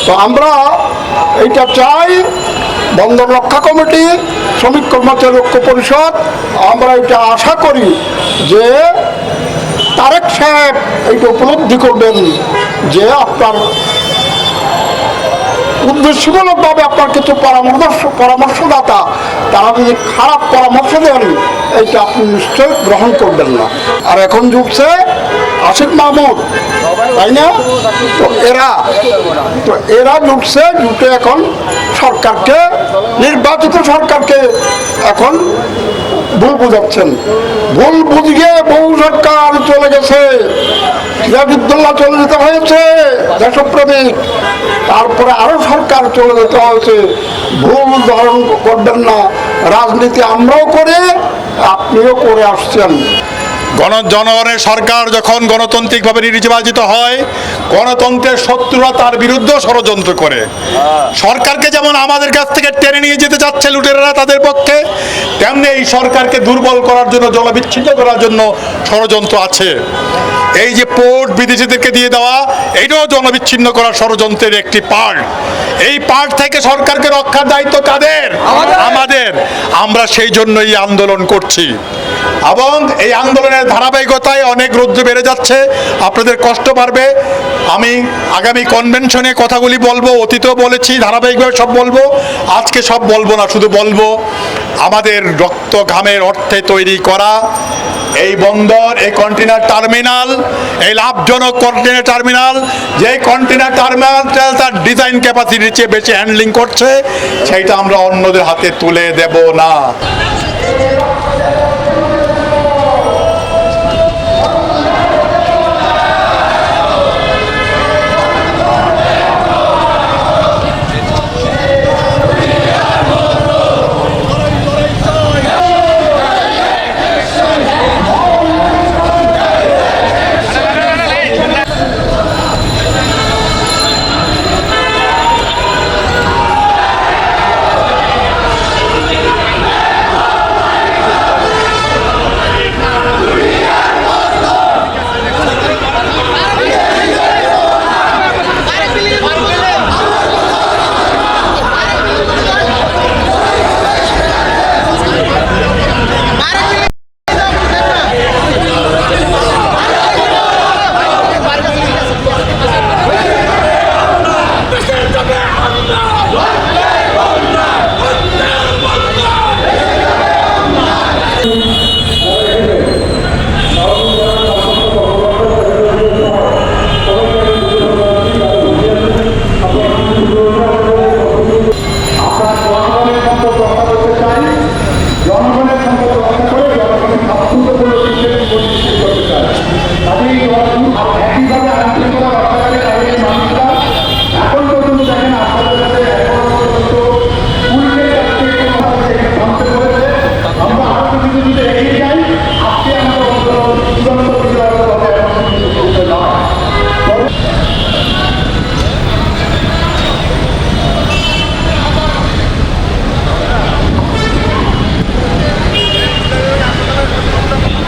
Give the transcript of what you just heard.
তো আমরা এইটা চাই, বন্দর রক্ষা কমিটি, শ্রমিক কর্মচারী ঐক্য পরিষদ, আমরা এটা আশা করি যে তারেক সাহেব এইটা উপলব্ধি করবেন যে আপনার উদ্দেশ্যমূলকভাবে আপনার কিছু পরামর্শদাতা তারা যদি খারাপ পরামর্শ দেন এইটা আপনি নিশ্চয়ই গ্রহণ করবেন না। আর এখন ঢুকছে আসিফ মাহমুদ, তাই না? তো এরা ঢুকছে, ঢুকে এখন সরকারকে, নির্বাচিত সরকারকে এখন ভুল বুঝাচ্ছেন। ভুল বুঝিয়ে বহু সরকার চলে গেছে, সিরাজউদ্দৌলা চলে যেতে হয়েছে দেশপ্রেমিক, তারপরে আরো সরকার চলে যেতে হয়েছে। ভুল ধারণ করবেন না, রাজনীতি আমরাও করে আপনিও করে আসছেন। জনগণের সরকার যখন গণতান্ত্রিকভাবে নির্বাচিত হয়, গণতন্ত্রের শত্রুরা তার বিরুদ্ধে ষড়যন্ত্র করে। সরকারকে যেমন আমাদের কাছ থেকে টেনে নিয়ে যেতে চাচ্ছে লুটেরারা তাদের পক্ষে, তেমনি এই সরকারকে দুর্বল করার জন্য, জলবিচ্ছিন্ন করার জন্য ষড়যন্ত্র আছে। এই যে পোর্ট বিদেশিদেরকে দিয়ে দেওয়া, এটাও জনবিচ্ছিন্ন করার ষড়যন্ত্রের একটি পার্ট। এই পার্ট থেকে সরকারকে রক্ষার দায়িত্ব কাদের? আমাদের। আমরা সেই জন্যই আন্দোলন করছি এবং এই আন্দোলনের ধারাবাহিকতায় অনেক রৌদ্র বেড়ে যাচ্ছে, আপনাদের কষ্ট বাড়বে। আমি আগামী কনভেনশনে কথাগুলি বলবো, অতীতেও বলেছি, ধারাবাহিকভাবে সব বলবো। আজকে সব বলবো না, শুধু বলবো আমাদের রক্ত ঘামের অর্থে তৈরি করা এই বন্দর, এই কন্টেনার টার্মিনাল, এই লাভজনক কন্টেনার টার্মিনাল, যে কন্টেনার টার্মিনাল তার ডিজাইন ক্যাপাসিটির চেয়ে বেশি হ্যান্ডলিং করছে, সেইটা আমরা অন্যদের হাতে তুলে দেব না।